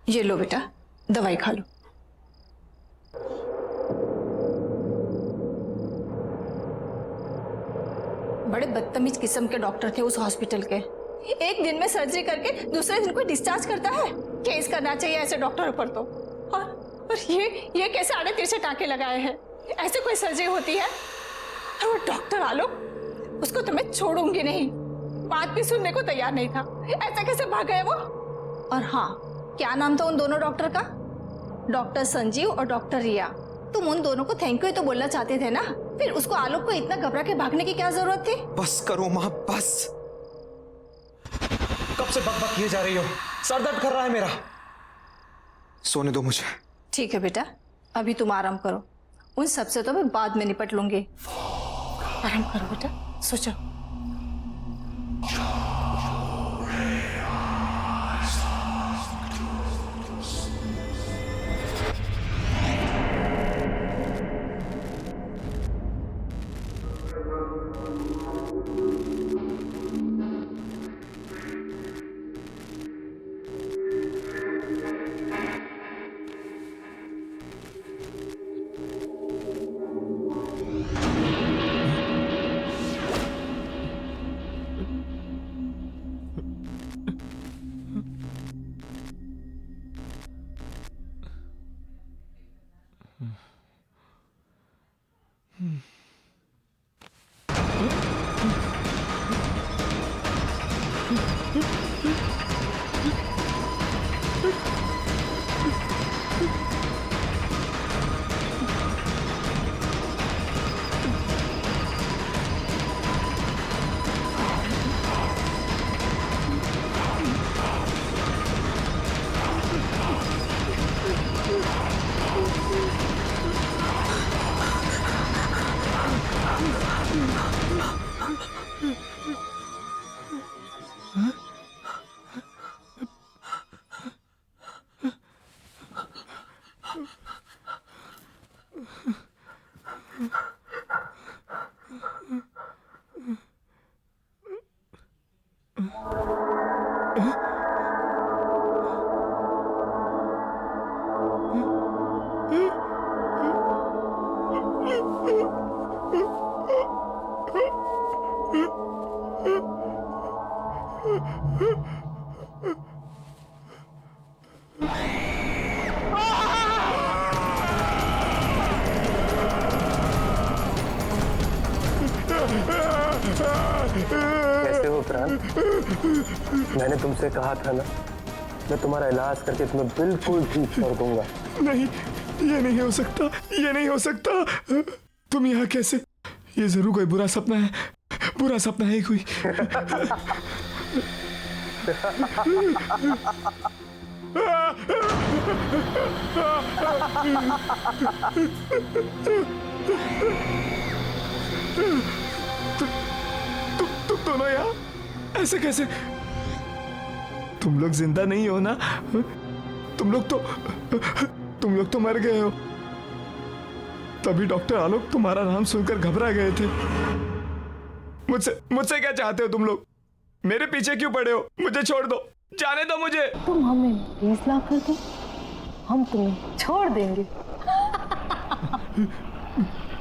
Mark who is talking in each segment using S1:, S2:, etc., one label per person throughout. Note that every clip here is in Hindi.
S1: ये लो बेटा, दवाई खा लो। बड़े बदतमीज किस्म के डॉक्टर थे उस हॉस्पिटल के। एक दिन में सर्जरी करके दूसरे दिन को डिस्चार्ज करता है। केस करना चाहिए ऐसे डॉक्टरों पर तो। और ये कैसे आड़े तिरछे टाँके लगाए हैं? ऐसे कोई सर्जरी होती है? और वो डॉक्टर आलोक, उसको तो मैं छोड़ूंगी नहीं। बात भी सुनने को तैयार नहीं था। ऐसा कैसे भाग गए वो? और हाँ, क्या नाम था उन दोनों डॉक्टर का? डॉक्टर संजीव और डॉक्टर रिया। तुम उन दोनों को थैंक यू तो बोलना चाहते थे ना, फिर उसको आलोक को इतना घबरा के भागने की क्या जरूरत थी?
S2: बस करो माँ, बस। कब से बक बक किए जा रही हो? सर दर्द कर रहा है मेरा। सोने दो मुझे।
S1: ठीक है बेटा, अभी तुम आराम करो। उन सबसे तो मैं बाद में निपट लूंगी। आराम करो बेटा, सो जाओ।
S3: कैसे हो प्राण? मैंने तुमसे कहा था ना, मैं तुम्हारा इलाज करके तुम्हें बिल्कुल ठीक कर दूंगा।
S4: नहीं, ये नहीं हो सकता, ये नहीं हो सकता। तुम यहाँ कैसे? ये जरूर कोई बुरा सपना है, बुरा सपना है कोई। तुम दोनों यहाँ ऐसे कैसे? तुम लोग जिंदा नहीं हो ना? तुम लोग तो मर गए हो। तभी डॉक्टर आलोक तुम्हारा नाम सुनकर घबरा गए थे। मुझसे क्या चाहते हो तुम लोग? मेरे पीछे क्यों पड़े हो? मुझे छोड़ दो, जाने दो मुझे।
S5: तुम हमें 20 लाख कर दो, हम तुम्हें छोड़ देंगे।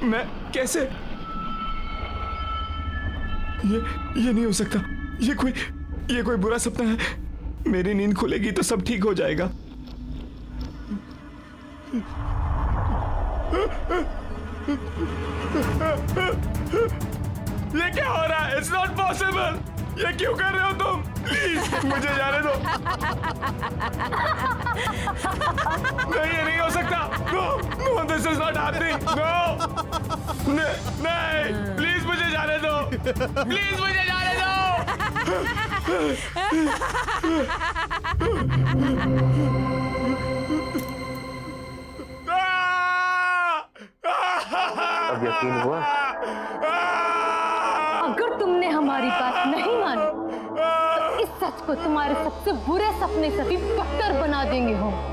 S4: मैं कैसे? ये नहीं हो सकता। ये कोई बुरा सपना है। मेरी नींद खुलेगी तो सब ठीक हो जाएगा। ये क्या हो रहा है? It's not possible. ये क्यों कर रहे हो तुम? प्लीज मुझे जाने दो। नहीं, ये नहीं हो सकता। No, this is not happening. No, नहीं, प्लीज मुझे जाने दो। प्लीज मुझे जाने दो।
S3: अब यकीन हुआ?
S5: अगर तुमने हमारी बात नहीं मानी तो इस सच को तुम्हारे सबसे बुरे सपने से भी बदतर बना देंगे हम।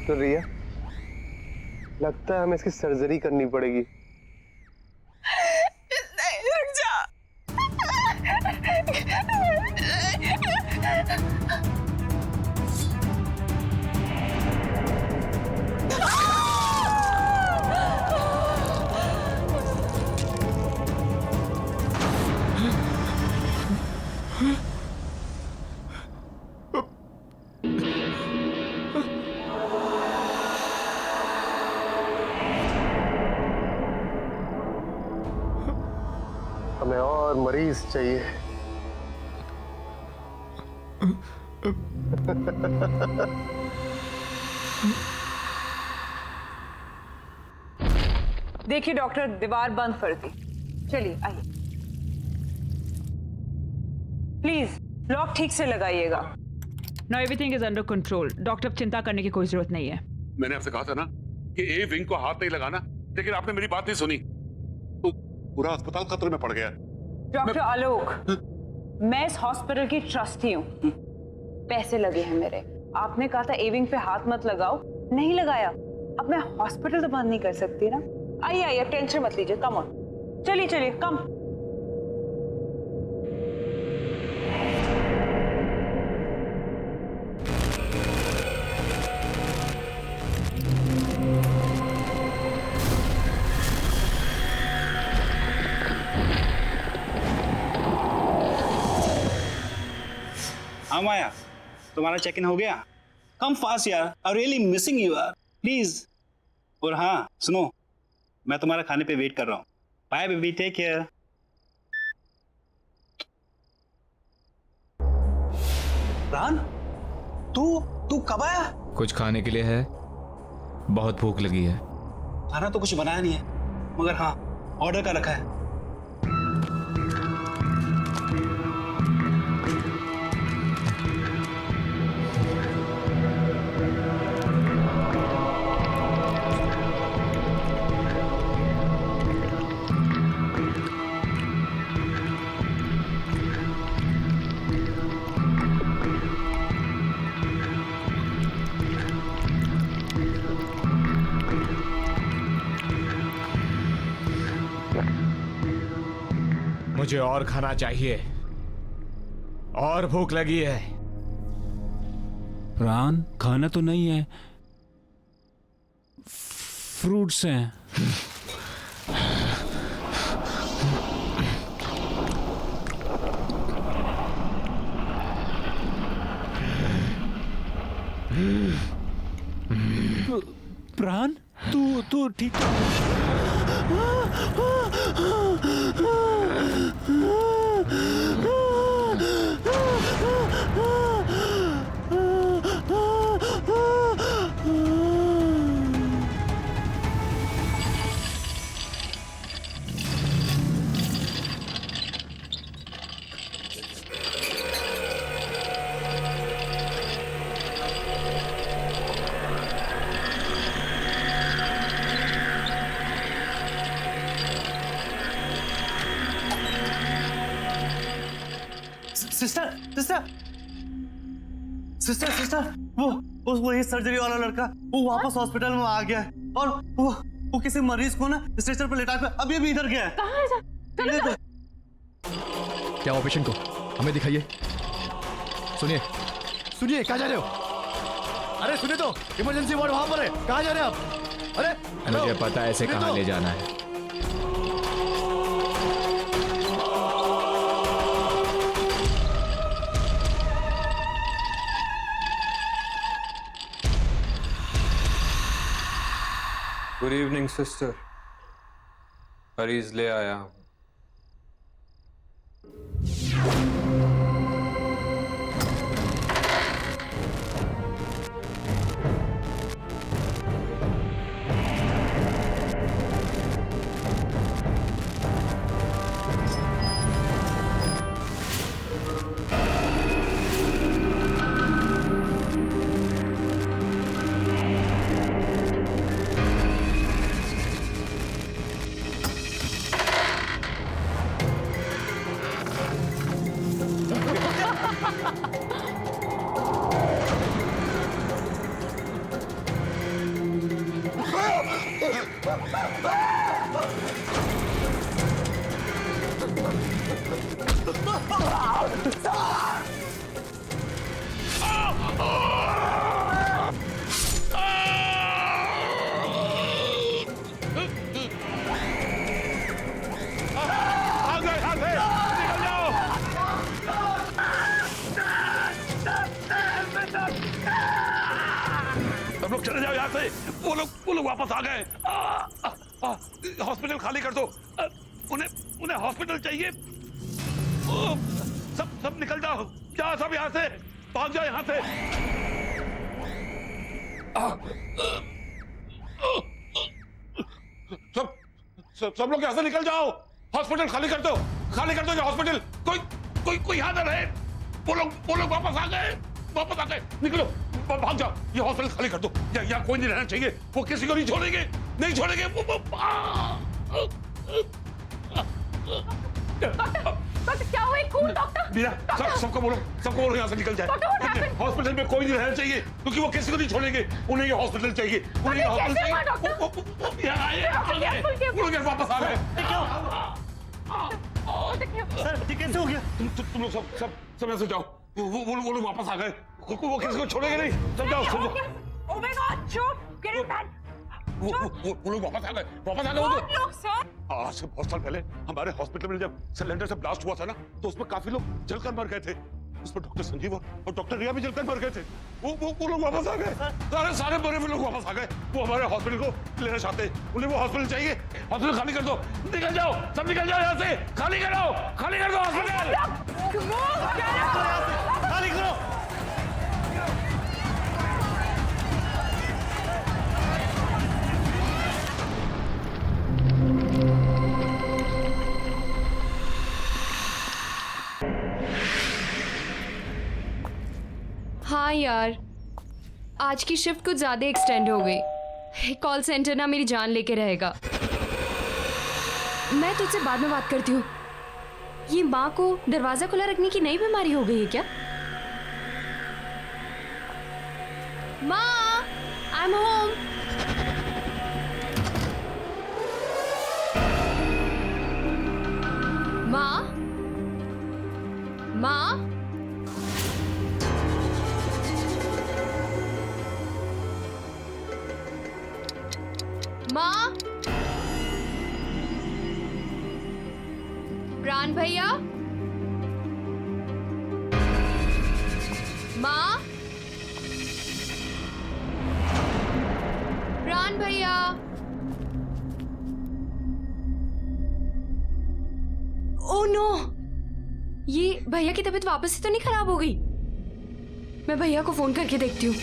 S3: डॉक्टर रिया, लगता है हमें इसकी सर्जरी करनी पड़ेगी।
S1: नहीं, रुक जा।
S3: हमें और मरीज चाहिए।
S6: देखिए डॉक्टर, दीवार बंद कर दी। चलिए आइए, प्लीज लॉक ठीक से लगाइएगा।
S7: No, everything is under control. Doctor, अब चिंता करने की कोई जरूरत नहीं है।
S8: मैंने आपसे कहा था ना कि ए विंग को हाथ नहीं लगाना, लेकिन आपने मेरी बात नहीं सुनी तो पूरा अस्पताल खतरे में पड़ गया।
S6: डॉक्टर आलोक, मैं इस हॉस्पिटल की ट्रस्टी हूँ, पैसे लगे हैं मेरे। आपने कहा था ए विंग पे हाथ मत लगाओ, नहीं लगाया। अब मैं हॉस्पिटल तो बंद नहीं कर सकती ना। आइए आइए, टेंशन मत लीजिए, कम ऑन, चलिए चलिए कम।
S9: हाँ माया, तुम्हारा चेक इन हो गया? कम फास्ट यार, आई रियली मिसिंग यू यार, प्लीज। और हाँ सुनो, मैं तुम्हारा खाने पे वेट कर रहा हूँ। Bye baby, take care. Ron, तू कब आया?
S4: कुछ खाने के लिए है? बहुत भूख लगी है।
S9: खाना तो कुछ बनाया नहीं है, मगर हाँ ऑर्डर का रखा है।
S4: मुझे और खाना चाहिए, और भूख लगी है।
S10: रान, खाना तो नहीं है, फ्रूट्स हैं। प्राण, तू ठीक?
S9: सिस्टर सिस्टर सिस्टर सिस्टर, वो ये सर्जरी वाला लड़का वो वापस हॉस्पिटल में आ गया है, और वो किसी मरीज को ना स्ट्रेचर पर लेटा कर अभी इधर गया है।
S5: कहाँ है? चलो
S2: क्या हुआ पेशेंट को? हमें दिखाइए। सुनिए सुनिए, कहाँ जा रहे हो? अरे सुनिए तो, इमरजेंसी वार्ड वहां पर है, कहाँ जा रहे हैं आप? अरे
S4: मुझे पता है इसे कहाँ ले जाना है।
S11: गुड इवनिंग सिस्टर, मरीज ले आया हूं।
S8: सब लोग चले जाओ यहाँ से। वो लोग वापस आ गए। हॉस्पिटल खाली कर दो। उन्हें हॉस्पिटल चाहिए। सब निकल जाओ। जाओ सब यहाँ से, भाग जाओ यहाँ से। सब लोग यहाँ से निकल जाओ। हॉस्पिटल खाली कर दो ये हॉस्पिटल। कोई यहाँ ना रहे। वो लोग वापस आ गए। निकलो, भाग जाओ। ये हॉस्पिटल खाली कर दो। यहाँ कोई नहीं रहना चाहिए। वो किसी को नहीं छोड़ेंगे।
S5: डॉक्टर क्या हुआ? खून डॉक्टर।
S8: मीरा, सबको बोलो यहाँ से निकल जाए। हॉस्पिटल में कोई नहीं रहना चाहिए क्योंकि वो किसी को नहीं छोड़ेंगे। उन्हें ये हॉस्पिटल चाहिए। वापस आ गए।
S9: सर ये कैसे हो गया?
S8: तुम लोग सब ऐसे जाओ। वो लोग वापस आ गए। वो किसी को छोड़ेंगे नहीं। सब जाओ।
S6: Oh my God, shoot! Get him back!
S8: वो लोग वापस आ गए।
S6: लोग सर?
S8: आज से बहुत साल पहले हमारे हॉस्पिटल में जब सिलेंडर से ब्लास्ट हुआ था ना, तो उसमें काफी लोग जलकर मर गए थे। उसमें डॉक्टर संजीव और डॉक्टर रिया भी जलकर मर गए थे। वो लोग वापस आ गए। सारे मरे हुए लोग वापस आ गए। वो हमारे हॉस्पिटल को लेना चाहते हैं। उन्हें वो हॉस्पिटल चाहिए। हॉस्पिटल खाली कर दो। निकल जाओ, सब निकल जाओ यहाँ से। खाली कर दो हॉस्पिटल।
S9: खाली करो।
S5: हाँ यार, आज की शिफ्ट कुछ ज्यादा एक्सटेंड हो गई। कॉल सेंटर ना मेरी जान लेके रहेगा। मैं तुझसे बाद में बात करती हूँ। ये माँ को दरवाजा खुला रखने की नई बीमारी हो गई है क्या? माँ, आई एम होम। माँ, माँ, माँ, प्राण भैया, माँ, प्राण भैया। ओह नो, ये भैया की तबीयत वापस से तो नहीं खराब हो गई? मैं भैया को फोन करके देखती हूँ।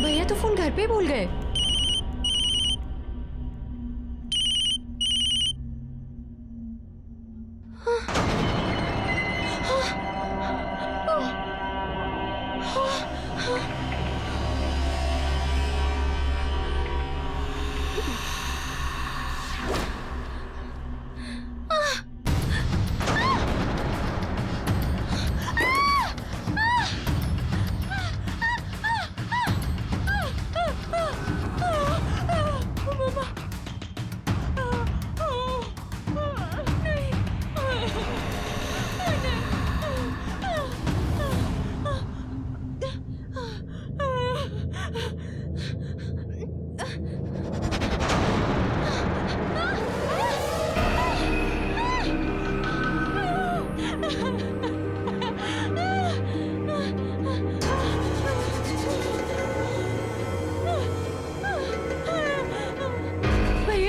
S5: भैया तो फोन घर पे भूल गए।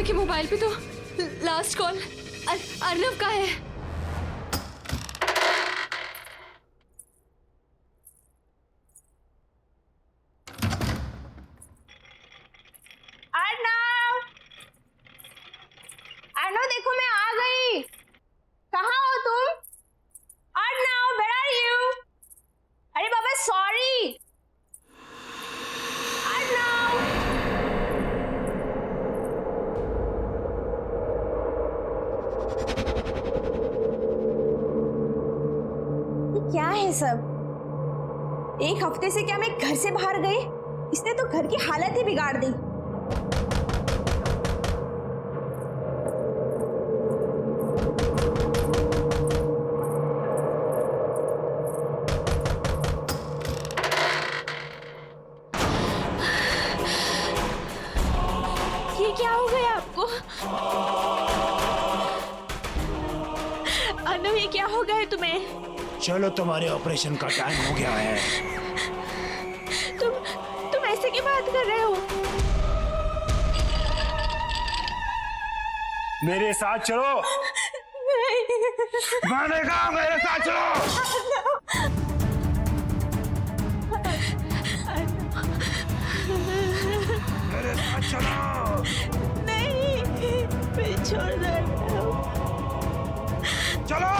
S5: के मोबाइल पे तो लास्ट कॉल अर्नव का है।
S1: अर्नव देखो मैं आ गई। कहाँ हो तुम? Arnav, where are you? अरे बाबा सॉरी। अर्नव
S12: एक हफ्ते से क्या मैं घर से बाहर गई? इसने तो घर की हालत ही बिगाड़ दी। ये क्या हो गया आपको? अनु, ये क्या हो गया है तुम्हें?
S4: चलो, तुम्हारे ऑपरेशन का टाइम हो गया है।
S12: तुम ऐसे की बात कर रहे हो?
S4: मेरे साथ चलो।
S12: नहीं।
S4: मैंने कहा मेरे साथ चलो। मेरे साथ चलो।
S12: नहीं, मैं छोड़ रहा हूँ।
S4: चलो।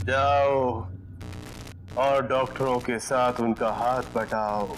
S3: जाओ और डॉक्टरों के साथ उनका हाथ बटाओ।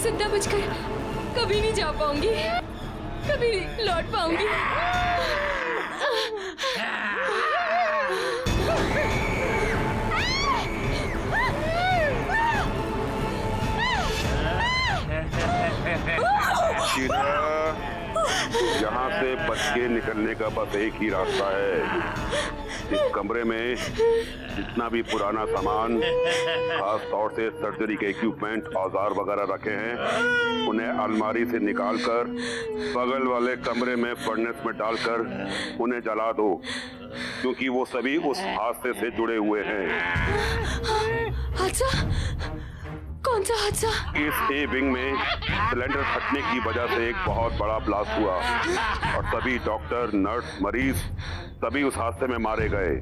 S5: सत्ता बचकर कभी नहीं जा पाऊंगी, कभी नहीं लौट पाऊंगी।
S8: शीला, यहाँ से बच के निकलने का बस एक ही रास्ता है। इस कमरे में जितना भी पुराना सामान, खास तौर से सर्जरी के इक्विपमेंट, औजार वगैरह रखे हैं, उन्हें अलमारी से निकालकर बगल वाले कमरे में फर्नेस में डालकर उन्हें जला दो, क्योंकि वो सभी उस हादसे से जुड़े हुए हैं।
S5: हादसा? कौन सा हादसा?
S8: इस ए विंग में सिलेंडर फटने की वजह से एक बहुत बड़ा ब्लास्ट हुआ और सभी डॉक्टर, नर्स, मरीज सभी उस हादसे में मारे गए।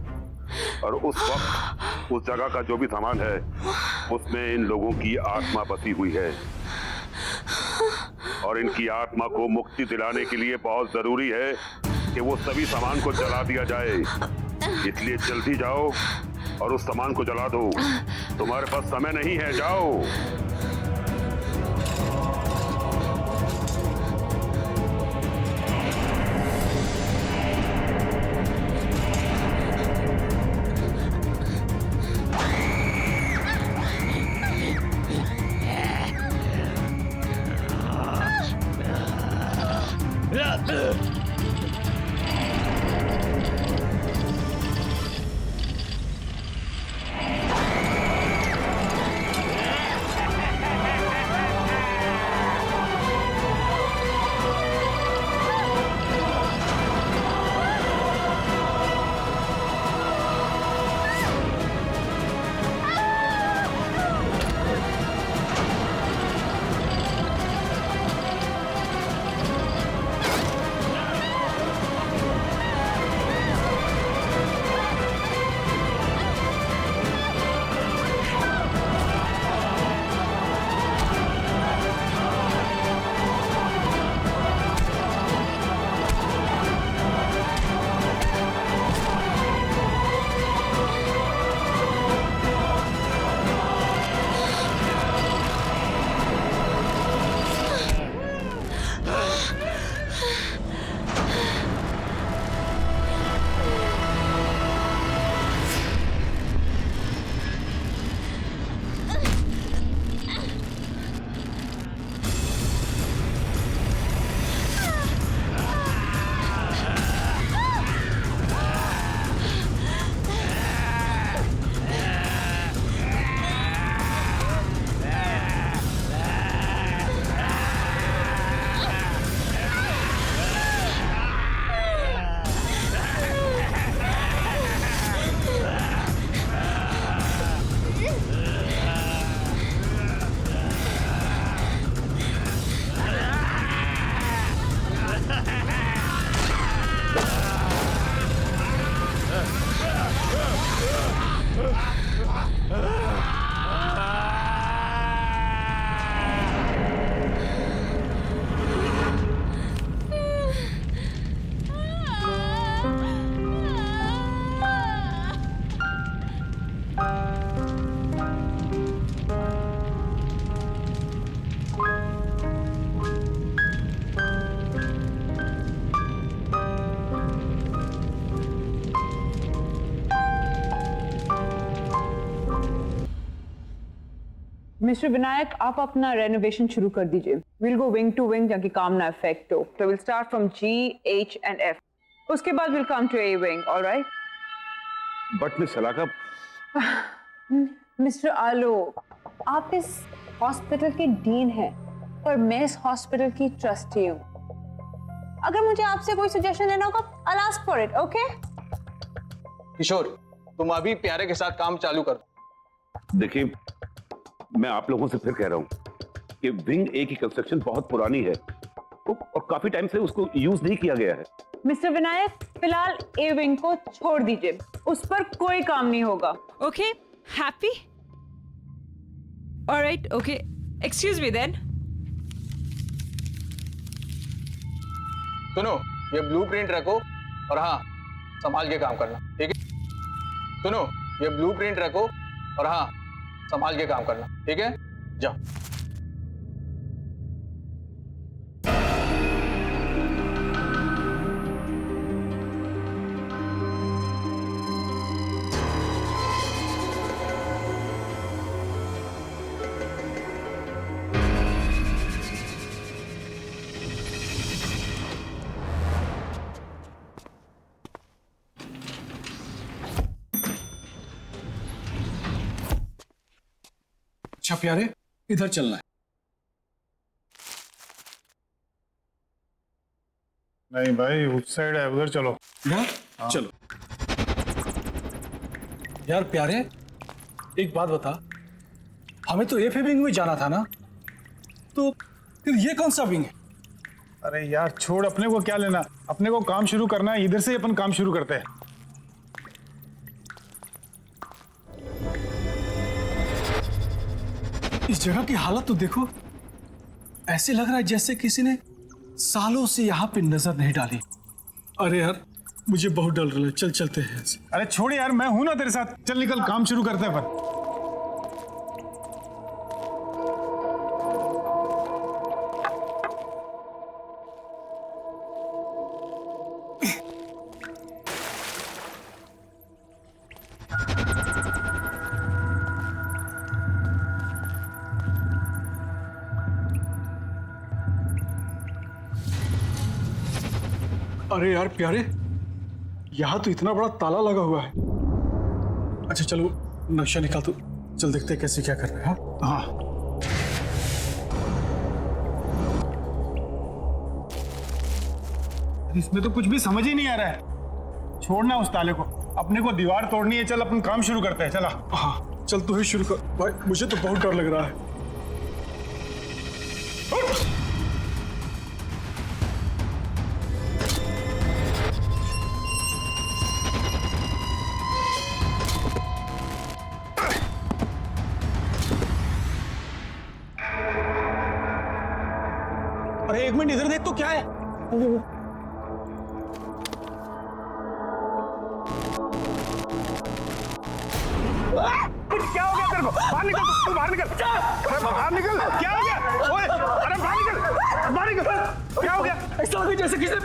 S8: और उस वक्त उस जगह का जो भी सामान है उसमें इन लोगों की आत्मा बसी हुई है, और इनकी आत्मा को मुक्ति दिलाने के लिए बहुत जरूरी है कि वो सभी सामान को जला दिया जाए। इसलिए जल्दी जाओ और उस सामान को जला दो। तुम्हारे पास समय नहीं है, जाओ।
S6: मिस्टर विनायक, आप अपना रेनोवेशन शुरू कर दीजिए। Will go wing to wing ताकि काम ना इफेक्ट हो। तो will start from G, H and F। उसके बाद will come to A wing, alright?
S8: But miss Shalaka,
S6: mister Alok, आप इस हॉस्पिटल के डीन हैं और मैं इस हॉस्पिटल की ट्रस्टी हूँ। अगर मुझे आपसे कोई सजेशन लेना होगा, I'll ask for it, okay?
S3: किशोर, तुम अभी प्यारे के साथ काम चालू कर।
S8: देखिए, मैं आप लोगों से फिर कह रहा हूं कि विंग ए की कंस्ट्रक्शन बहुत पुरानी है और काफी टाइम से उसको यूज नहीं किया गया है।
S6: मिस्टर विनायक, फिलहाल ए विंग को छोड़ दीजिए, उस पर कोई काम नहीं होगा।
S7: Okay, happy? All right, okay, excuse me then.
S3: सुनो, ये ब्लूप्रिंट रखो और हाँ, संभाल के काम करना, ठीक है? सुनो, ये ब्लूप्रिंट रखो और हाँ, संभाल के काम करना, ठीक है? जाओ।
S4: अच्छा प्यारे, इधर चलना है।
S13: नहीं भाई, उस साइड है, उधर चलो।
S4: चलो। यार प्यारे, एक बात बता, हमें तो एफ विंग में जाना था ना, तो फिर ये कौन सा विंग है?
S13: अरे यार छोड़, अपने को क्या लेना, अपने को काम शुरू करना है, इधर से ही अपन काम शुरू करते हैं।
S4: इस जगह की हालत तो देखो, ऐसे लग रहा है जैसे किसी ने सालों से यहाँ पे नजर नहीं डाली। अरे यार मुझे बहुत डर रहा है, चल चलते हैं।
S13: अरे छोड़ यार, मैं हूं ना तेरे साथ, चल निकल, काम शुरू करते हैं अपन।
S4: अरे यार प्यारे, यहाँ तो इतना बड़ा ताला लगा हुआ है। अच्छा चलो नक्शा निकाल, तो चल देखते हैं कैसे क्या करना है। हाँ
S13: इसमें तो कुछ भी समझ ही नहीं आ रहा है। छोड़ना उस ताले को, अपने को दीवार तोड़नी है, चल अपन काम शुरू करते हैं। चला।
S4: हाँ चल तू ही शुरू कर भाई, मुझे तो बहुत डर लग रहा है। अरे एक मिनट इधर देख तो, क्या है?
S13: क्या हो गया तेरे को? बाहर निकल, तू बाहर निकल। अरे बाहर निकल, क्या हो गया? ओए, अरे बाहर निकल, बाहर निकल। क्या हो गया?
S4: ऐसा लगा जैसे किसी ने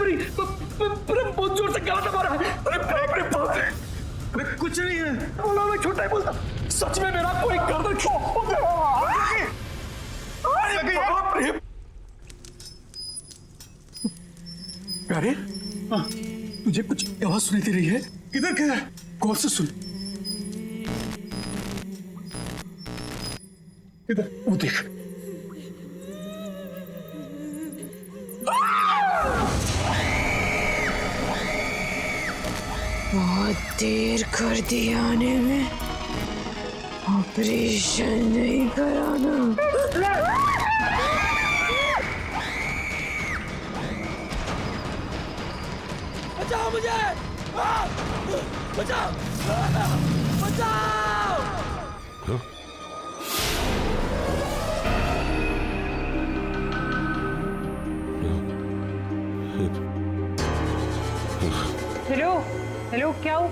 S4: बहुत जोर से गला मारा है। अरे बाप रे बाप। अरे कुछ नहीं है, मैं छोटा ही बोलता, सच में मेरा कोई गर्दन प्यारे, तुझे कुछ आवाज सुनाई दे रही है? किधर क्या? कौन से सुन? इधर वो देख।
S5: बहुत देर कर दी आने में, ऑपरेशन नहीं कराना।
S4: बचाओ मुझे, बचाओ, बचाओ।
S6: हेलो हेलो, क्या हुआ?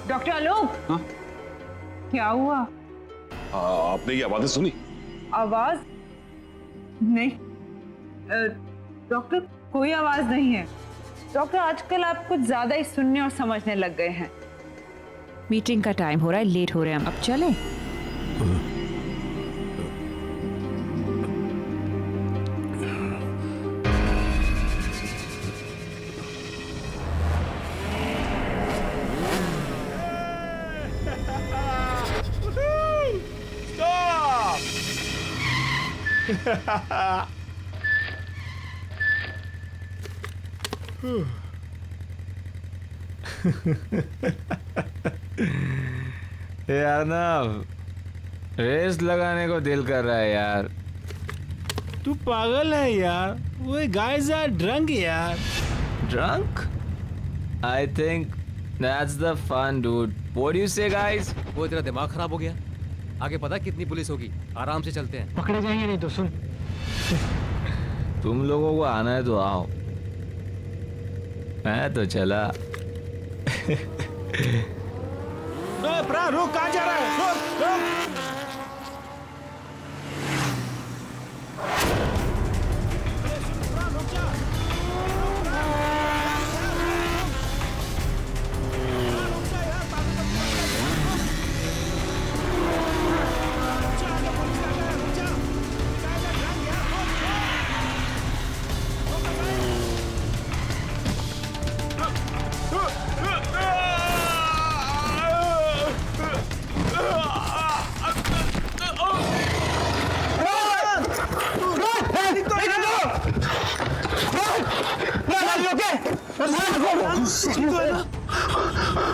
S6: डॉक्टर आलोक।
S9: हाँ?
S6: क्या हुआ?
S8: आपने ये आवाजें सुनी?
S6: आवाज नहीं डॉक्टर, कोई आवाज नहीं है। डॉक्टर आजकल आप कुछ ज्यादा ही सुनने और समझने लग गए हैं। मीटिंग का टाइम हो रहा है, लेट हो रहे हैं हम, अब चलें?
S14: यार ना रेस लगाने को दिल कर रहा है यार।
S10: तू पागल है यार, वो गाइस आर ड्रंक यार।
S14: Drunk? I think that's the fun dude. What do you say guys?
S2: वो तेरा दिमाग खराब हो गया? आगे पता कितनी पुलिस होगी, आराम से चलते हैं।
S4: पकड़े जाएंगे नहीं तो सुन।
S14: तुम लोगों को आना है तो आओ, मैं तो चला।
S10: प्राण रुक, कहाँ जा रहा है? रुक रुक।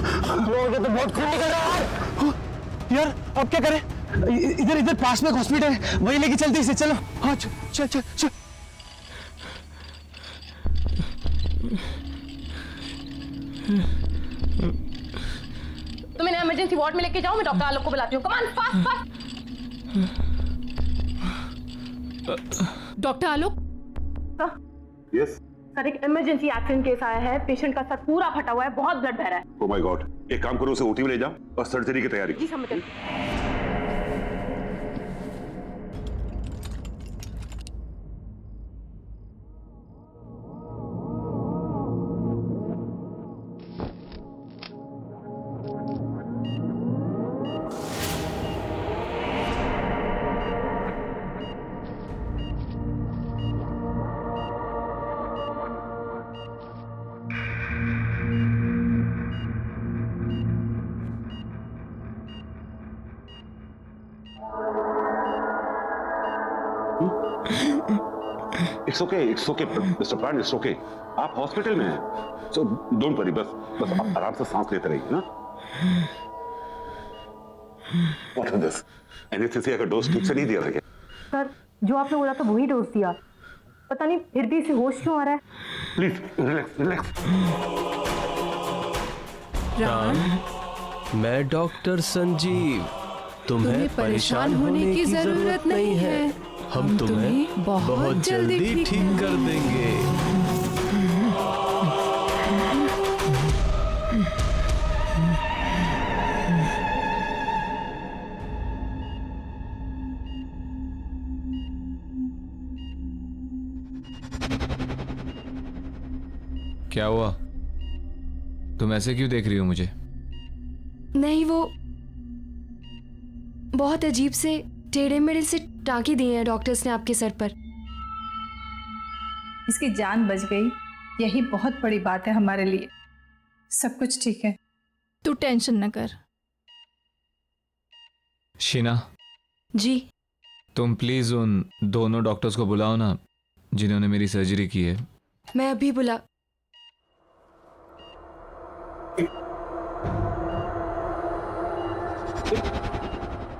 S13: तो बहुत खून निकल रहा है यार। अब क्या करें? इधर पास में हॉस्पिटल है, वहीं लेके चलते इसे। चलो हाँ चल चल चल।
S5: तुम इन्हें इमरजेंसी वार्ड में लेके जाओ, मैं डॉक्टर आलोक को बुलाती हूँ। Come on fast fast. Doctor Alok
S8: yes
S5: sir, एक इमरजेंसी एक्सीडेंट केस आया है। पेशेंट का सर पूरा फटा हुआ है, बहुत ब्लड बह रहा है।
S8: ओह माय गॉड, एक काम करो, उसे ओटी में ले जाओ और सर्जरी की तैयारी।
S5: जी समझ गई।
S8: इट्स ओके मिस्टर प्राण, इट्स ओके। आप हॉस्पिटल में हैं, सो डोंट वरी। बस आप आराम से सांस लेते रहिए ना। What is this? एनेस्थीसिया का डोज ठीक से नहीं दिया गया।
S5: सर, जो आपने बोला था वही डोज दिया, पता नहीं फिर भी इसे होश क्यों आ रहा है।
S8: Please relax relax.
S3: प्राण, मैं डॉक्टर संजीव। तुम्हें परेशान होने की जरूरत नहीं है। हम तुम्हें बहुत जल्दी ठीक कर देंगे।
S14: क्या हुआ? तुम ऐसे क्यों देख रही हो मुझे?
S15: नहीं, वो बहुत अजीब से टेढ़े मेढ़े से टाँके दिए हैं डॉक्टर्स ने आपके सर पर।
S1: इसकी जान बच गई, यही बहुत बड़ी बात है हमारे लिए। सब कुछ ठीक है, तू टेंशन न कर।
S14: शीना
S15: जी,
S14: तुम प्लीज उन दोनों डॉक्टर्स को बुलाओ ना जिन्होंने मेरी सर्जरी की है।
S15: मैं अभी बुला।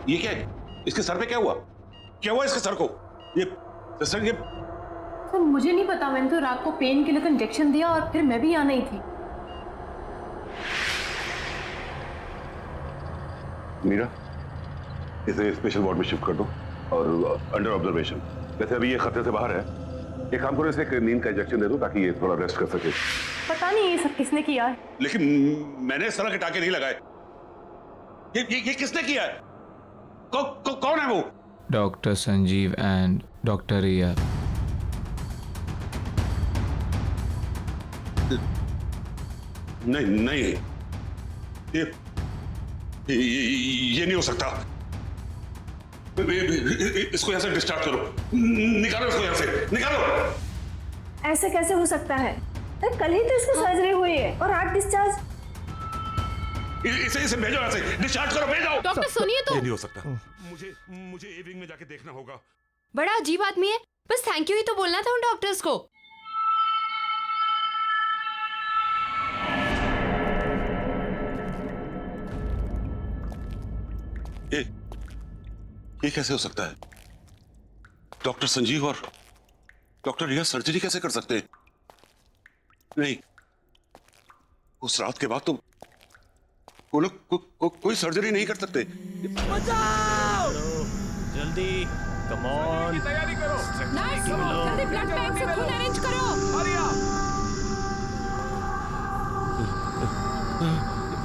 S8: ये क्या है? इसके सर पे क्या हुआ? क्या हुआ इसके सर को? ये सर ये
S5: सर, मुझे नहीं पता, मैंने तो रात को पेन किलर का इंजेक्शन दिया और फिर मैं भी यहाँ नहीं थी।
S8: मीरा, इसे स्पेशल वार्ड में शिफ्ट कर दो और अंडर ऑब्जर्वेशन। वैसे अभी ये खतरे से बाहर है। एक काम करो, इसे एक नींद का इंजेक्शन दे दो ताकि ये थोड़ा रेस्ट कर सके।
S5: पता नहीं ये सब किसने किया है।
S8: लेकिन मैंने इस तरह के टाके नहीं लगाए। ये किसने किया है? कौन है वो?
S14: डॉक्टर संजीव एंड डॉक्टर रिया।
S8: नहीं, ये नहीं हो सकता। इसको यहां से डिस्चार्ज करो, निकालो इसको यहां से, निकालो।
S12: ऐसे कैसे हो सकता है? कल ही तो इसकी सर्जरी हुई है और आज डिस्चार्ज।
S8: इसे भेजो यहां से, डिस्चार्ज करो, भेजो।
S15: डॉक्टर सुनिए तो।
S8: ये नहीं हो सकता। मुझे ए विंग में जाके देखना होगा।
S15: बड़ा अजीब आदमी है, बस थैंक यू ही तो बोलना था उन डॉक्टर्स को।
S8: ये कैसे हो सकता है? डॉक्टर संजीव और डॉक्टर रिया सर्जरी कैसे कर सकते हैं? नहीं, उस रात के बाद तो वो लोग कोई सर्जरी नहीं कर सकते।
S3: बचाओ! जल्दी, कम ऑन।
S13: तैयारी करो।
S5: जल्दी ब्लड बैंक से खून अरेंज करो।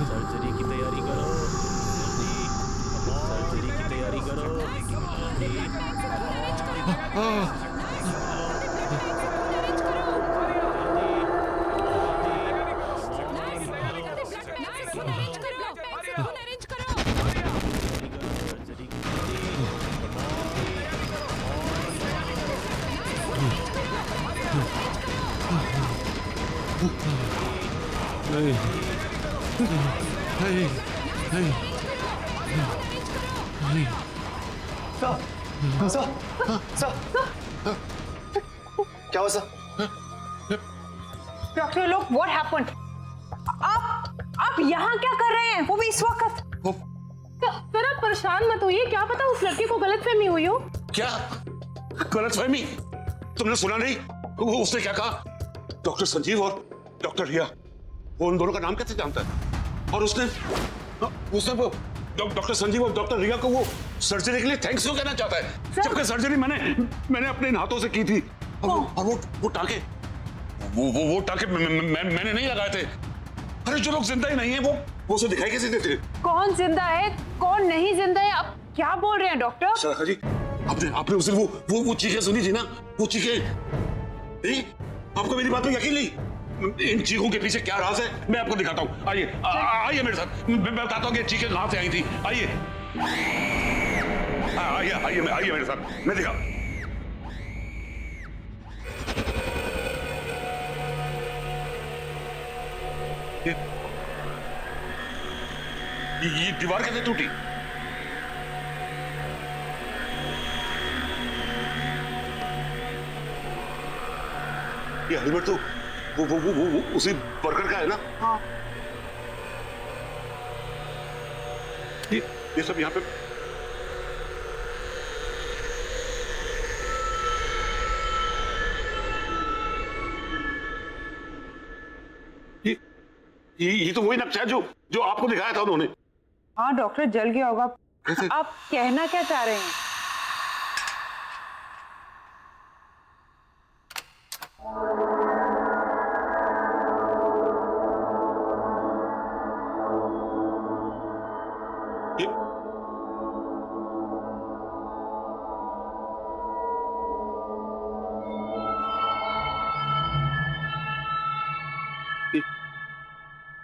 S3: सर्जरी की तैयारी करो। जल्दी, सर्जरी की तैयारी करो।
S13: क्या हुआ?
S6: डॉक्टर लोग, व्हाट हैपेंड? आप आप यहाँ क्या कर रहे हैं, वो भी इस वक्त?
S5: सर आप परेशान मत होइए, क्या पता उस लड़के को गलतफहमी हुई हो।
S8: क्या गलतफहमी? तुमने सुना नहीं वो उसने क्या कहा? डॉक्टर संजीव और डॉक्टर रिया, वो उन दोनों का नाम कैसे जानता है? और उसने वो डॉक्टर संजीव और डॉक्टर रिया को वो सर्जरी के लिए थैंक्स क्यों कहना चाहता है, जबकि सर्जरी मैंने अपने इन हाथों से की थी। और वो टाके वो टाके मैंने नहीं लगाए थे। अरे जो लोग जिंदा ही नहीं है वो उसे दिखाई कैसे देते?
S6: कौन जिंदा है कौन नहीं जिंदा है, आप क्या बोल रहे हैं डॉक्टर?
S8: सराखा जी, आपने उस दिन वो चीखें सुनी थी ना, वो चीखें नहीं? आपको मेरी बात में यकीन नहीं? इन चीखों के पीछे क्या राज है मैं आपको दिखाता हूँ। आइए मेरे साथ, मैं बताता हूँ कि चीखें कहाँ से आई थी। आइए मेरे साथ, मैं दिखा। ये दीवार कैसे टूटी? ये हेलमेट तो वो उसी वर्कर का है ना?
S6: हाँ।
S8: ये सब यहाँ पे ये तो वही नक्शा है जो आपको दिखाया था उन्होंने।
S6: हाँ डॉक्टर, जल गया होगा। आप कहना क्या चाह रहे हैं?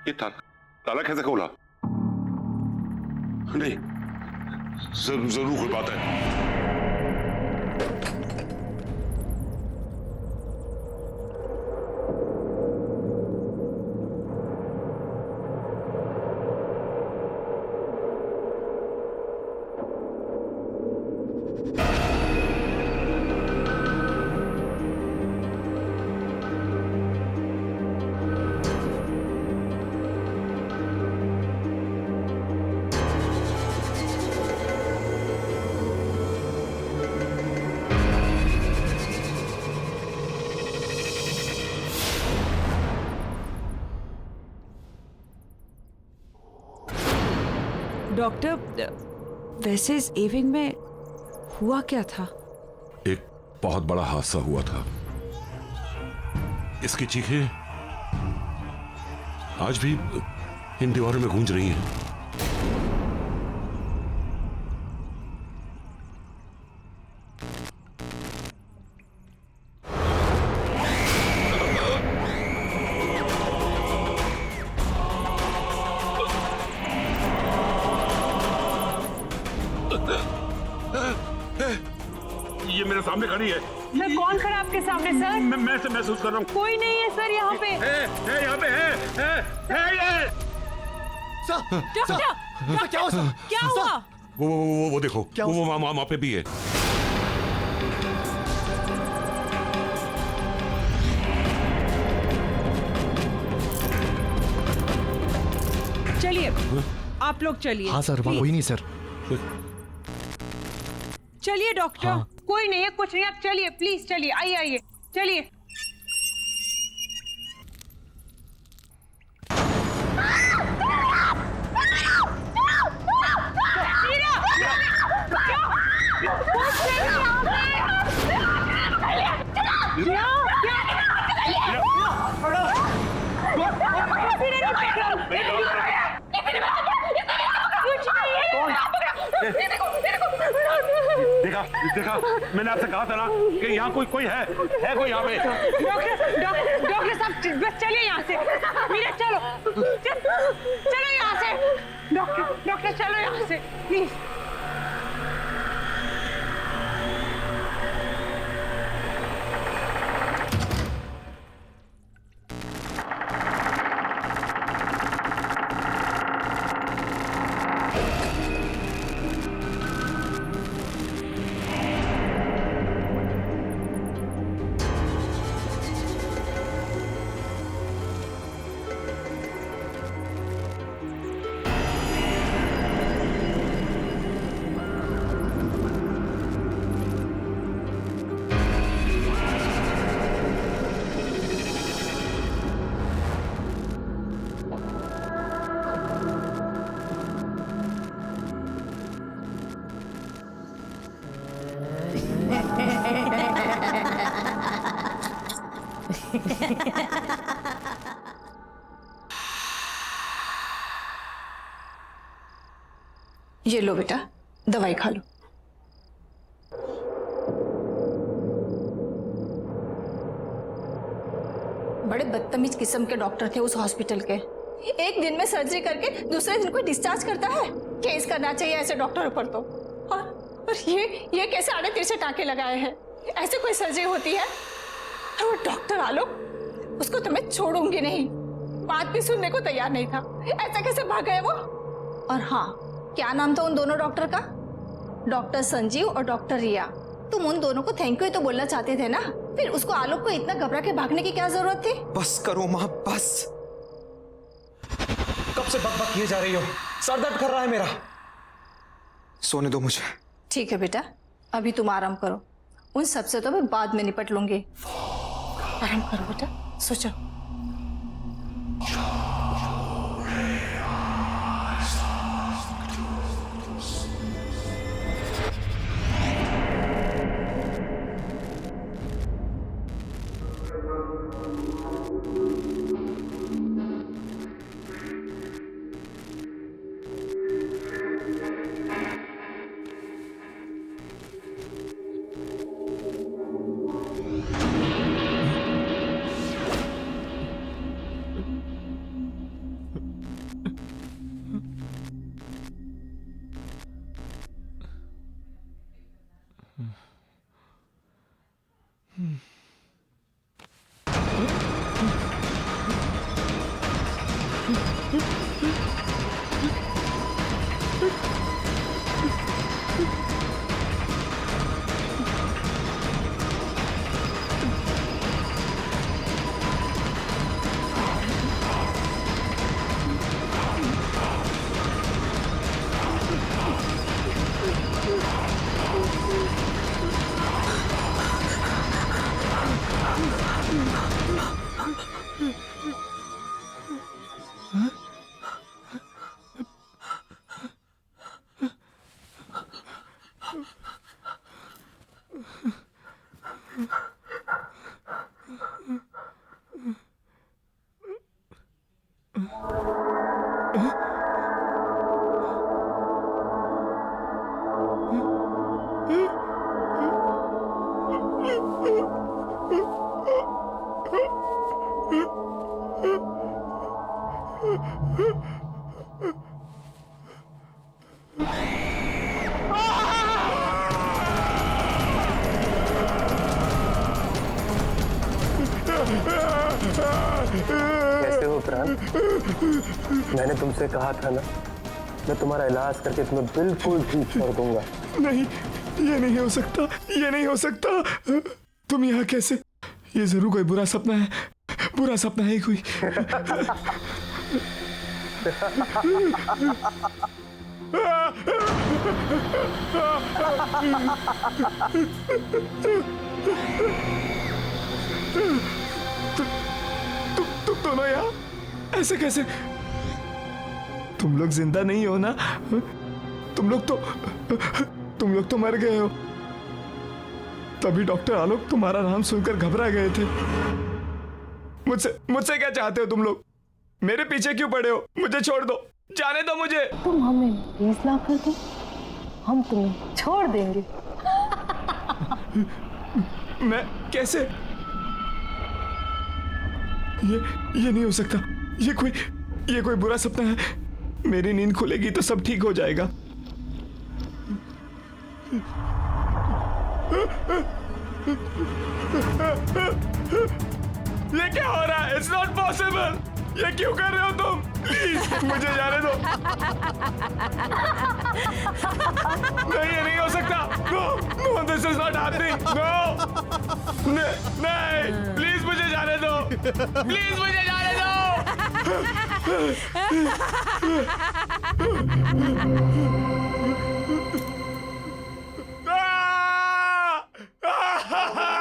S8: ये ताला कैसे खोला? नहीं, जरूर कोई बात है।
S7: डॉक्टर, वैसे इस एविंग में हुआ क्या था?
S8: एक बहुत बड़ा हादसा हुआ था। इसकी चीखें आज भी इन दीवारों में गूंज रही हैं। ये मेरे सामने खड़ी है।
S6: सर कौन खड़ा आपके सामने सर?
S8: मैं से महसूस कर रहा हूँ।
S6: कोई नहीं है सर यहाँ पे।
S8: है यहाँ पे है ये।
S7: डॉक्टर, क्या हुआ?
S8: वो देखो, वो वहाँ पे भी है।
S7: चलिए आप लोग चलिए।
S2: हाँ सर, कोई नहीं सर।
S7: चलिए डॉक्टर।
S2: हाँ।
S6: कोई नहीं है, कुछ नहीं, आप चलिए प्लीज, चलिए, आइए चलिए।
S8: देखा मैंने आपसे कहा था ना कि यहाँ कोई है कोई यहाँ पे।
S6: डॉक्टर साहब बस चलिए यहाँ से। मीरा चलो यहाँ से। डॉक्टर चलो यहाँ से प्लीज।
S1: ये लो बेटा, दवाई खा लो। बड़े बदतमीज किस्म के डॉक्टर थे उस हॉस्पिटल के। एक दिन में सर्जरी करके दूसरे दिन को डिस्चार्ज करता है। केस करना चाहिए ऐसे डॉक्टरों पर तो। और ये कैसे आड़े तिरछे टाँके लगाए हैं? ऐसे कोई सर्जरी होती है? और वो डॉक्टर आलोक, उसको तो मैं छोड़ूंगी नहीं। बात भी सुनने को तैयार नहीं था। ऐसा कैसे भाग गए वो? और हाँ, क्या नाम था उन दोनों डॉक्टर का? डॉक्टर संजीव और डॉक्टर रिया। तुम उन दोनों को थैंक यू तो बोलना चाहते थे ना, फिर उसको आलोक को इतना घबरा के भागने की क्या जरूरत थी?
S13: बस करो माँ, बस। कब से बक किए जा रही हो? सर दर्द कर रहा है मेरा। सोने दो मुझे।
S1: ठीक है बेटा, अभी तुम आराम करो। उन सबसे तो मैं बाद में निपट लूंगी। आराम करो बेटा, सो जाओ।
S3: कैसे हो प्राण? मैंने तुमसे कहा था ना, मैं तुम्हारा इलाज करके तुम्हें बिल्कुल ठीक कर दूंगा।
S4: नहीं, ये नहीं हो सकता, ये नहीं हो सकता। तुम यहाँ कैसे? ये जरूर कोई बुरा सपना है, बुरा सपना है कोई। तुम दोनों यहाँ ऐसे कैसे? तुम लोग जिंदा नहीं हो ना? तुम लोग तो मर गए हो। तभी डॉक्टर आलोक तुम्हारा नाम सुनकर घबरा गए थे। मुझसे क्या चाहते हो तुम लोग? मेरे पीछे क्यों पड़े हो? मुझे छोड़ दो, जाने दो मुझे।
S5: तुम हमें 20 लाख कर दो, हम तुम्हें छोड़ देंगे।
S4: मैं कैसे? ये नहीं हो सकता। ये कोई बुरा सपना है। मेरी नींद खुलेगी तो सब ठीक हो जाएगा। ये क्या हो रहा है? It's not possible। ये क्यों कर रहे हो तुम? प्लीज मुझे जाने दो। नहीं, ये नहीं हो सकता। No, this is not happening। No, नहीं, प्लीज मुझे जाने दो। प्लीज मुझे जाने दो।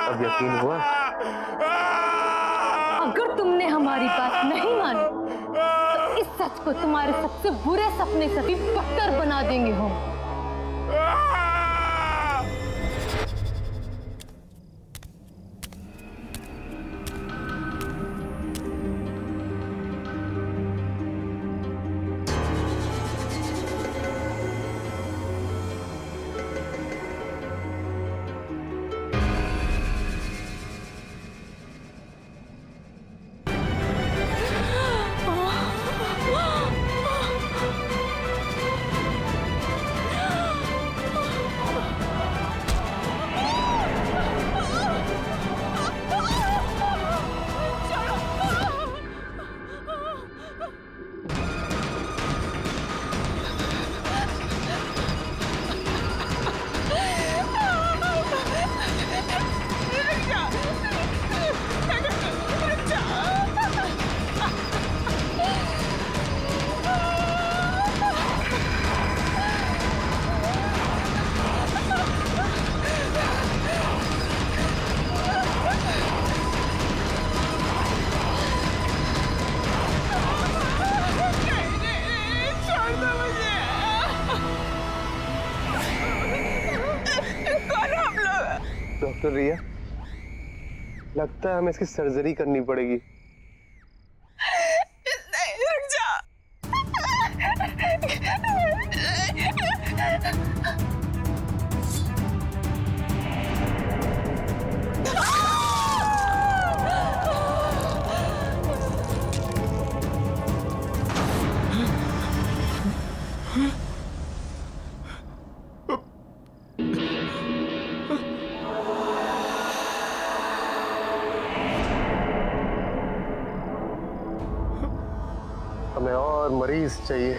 S3: अब यकीन हुआ?
S5: अगर तुमने हमारी बात नहीं मानी तो इस सच को तुम्हारे सबसे बुरे सपने से भी बदतर बना देंगे हम।
S3: डॉक्टर रिया, लगता है हमें इसकी सर्जरी करनी पड़ेगी।
S12: नहीं, रुक जा।
S3: हमें और मरीज चाहिए।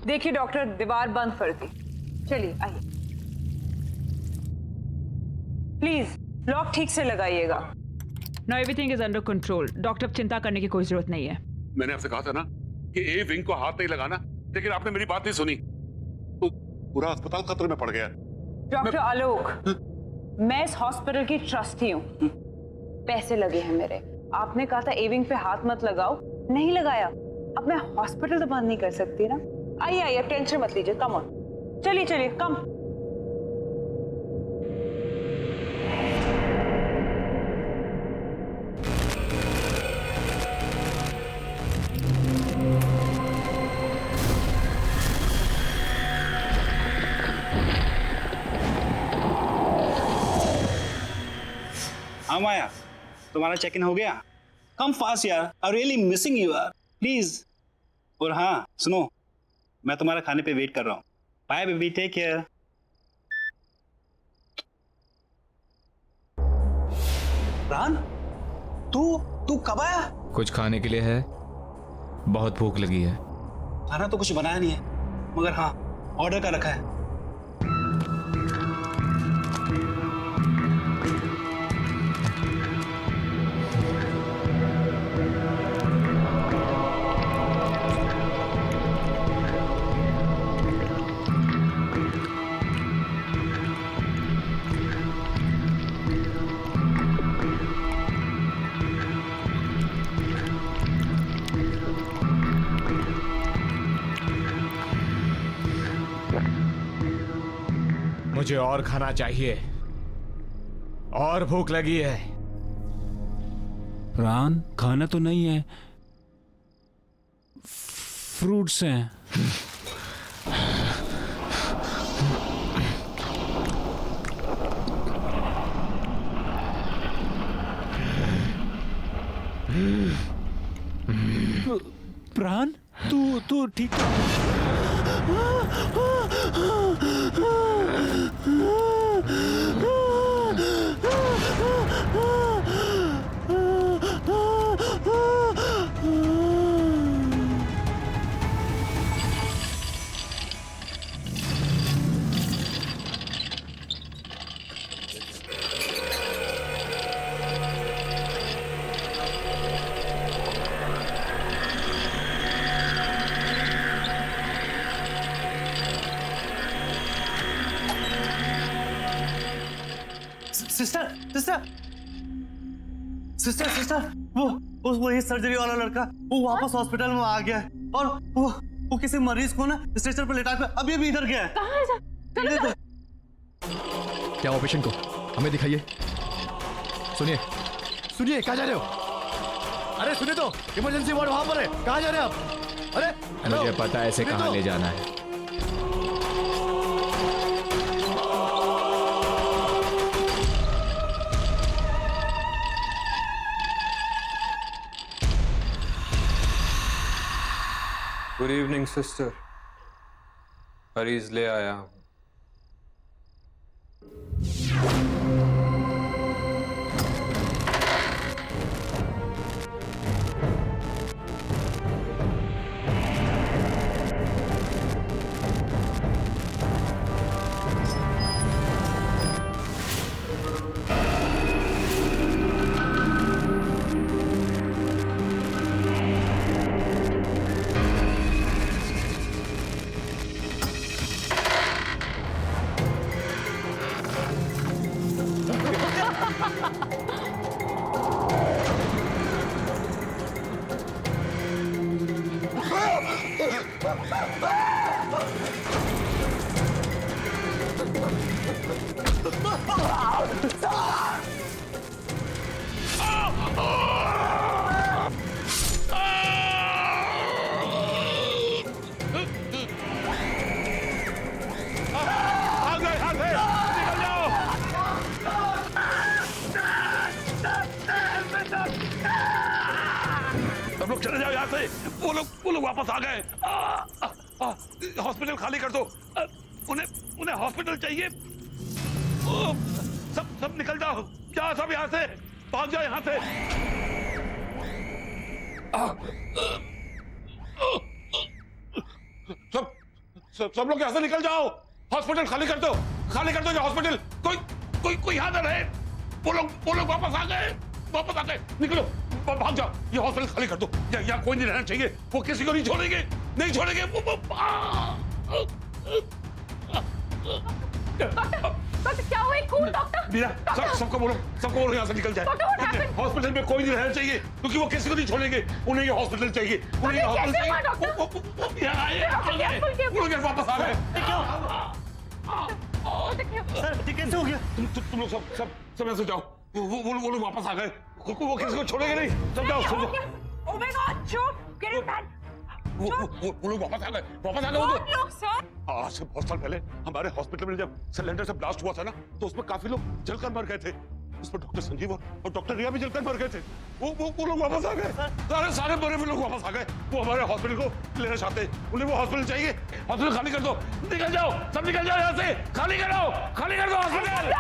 S6: देखिए डॉक्टर, दीवार बंद कर दी। चलिए आइए, प्लीज लॉक ठीक से लगाइएगा। No, everything is under control. Doctor, चिंता करने की कोई जरूरत नहीं है।
S8: मैंने आपसे कहा था ना कि ए विंग को हाथ नहीं लगाना, लेकिन आपने मेरी बात नहीं सुनी, तो पूरा अस्पताल खतरे में पड़ गया।
S6: डॉक्टर आलोक, मैं इस हॉस्पिटल की ट्रस्टी हूँ, पैसे लगे हैं मेरे। आपने कहा था ए विंग पे हाथ मत लगाओ, नहीं लगाया। अब मैं हॉस्पिटल तो बंद नहीं कर सकती ना। आइए आइए, टेंशन मत लीजिए, कम ऑन, चलिए चलिए, कम।
S9: हाँ माया, तुम्हारा चेक इन हो गया? कम फास्ट यार, आई रियली मिसिंग यू यार, प्लीज। और हाँ सुनो, मैं तुम्हारे खाने पे वेट कर रहा हूँ। Bye baby, take care. Ron, तू कब आया?
S14: कुछ खाने के लिए है? बहुत भूख लगी है।
S9: खाना तो कुछ बनाया नहीं है, मगर हाँ ऑर्डर का रखा है।
S4: मुझे और खाना चाहिए, और भूख लगी है।
S10: रान, खाना तो नहीं है, फ्रूट्स हैं। प्राण, तू ठीक
S13: सिस्टर, वो ये सर्जरी वाला लड़का वो वापस हॉस्पिटल में आ गया है, और वो किसी मरीज को ना स्ट्रेचर पर लेटा के अभी इधर गया है।
S5: कहाँ है? चलो
S2: क्या हुआ पेशेंट को? हमें दिखाइए। सुनिए, कहाँ जा रहे हो? अरे सुनिए तो, इमरजेंसी वार्ड वहां पर है, कहाँ जा रहे हैं आप? अरे
S14: मुझे पता है इसे कहाँ ले जाना है।
S11: गुड इवनिंग सिस्टर, मरीज ले आया हूं।
S8: सब लोग चले जाओ यहाँ से। वो लोग वापस आ गए। हॉस्पिटल खाली कर दो। उन्हें हॉस्पिटल चाहिए। सब निकल जाओ। जाओ सब यहाँ से, भाग जाओ यहाँ से। सब लोग यहाँ से निकल जाओ। हॉस्पिटल खाली कर दो ये हॉस्पिटल। कोई यहाँ ना रहे। वो लोग वापस आ गए। निकलो, भाग जाओ। ये हॉस्पिटल खाली कर दो। यहाँ कोई नहीं रहना चाहिए। वो किसी को नहीं छोड़ेंगे।
S5: डॉक्टर क्या हुआ? खून डॉक्टर।
S8: मीरा, सबको बोलो यहाँ से निकल जाए। हॉस्पिटल में कोई नहीं रहना चाहिए क्योंकि वो किसी को नहीं छोड़ेंगे। उन्हें ये हॉस्पिटल चाहिए। वो लोग वापस आ गए।
S13: सर कैसे हो गया?
S8: तुम लोग सब यहाँ से जाओ। वो लोग वापस आ गए। वो किसी को छोड़ेंगे नहीं। सब जाओ।
S6: Oh my God, Joe, get it back.
S8: वो लोग वापस आ गए। वो
S6: लोग सर?
S8: आज से बहुत साल पहले हमारे हॉस्पिटल में जब सिलेंडर से ब्लास्ट हुआ था ना, तो उसमें काफी लोग जलकर मर गए थे। उसमें डॉक्टर संजीव और डॉक्टर रिया भी जलकर मर गए थे। वो लोग वापस आ गए। सारे मरे हुए लोग वापस आ गए। वो हमारे हॉस्पिटल को लेना चाहते हैं। उन्हें वो हॉस्पिटल चाहिए। हॉस्पिटल खाली कर दो। निकल जाओ, सब निकल जाओ यहाँ से। खाली कर दो हॉस्पिटल।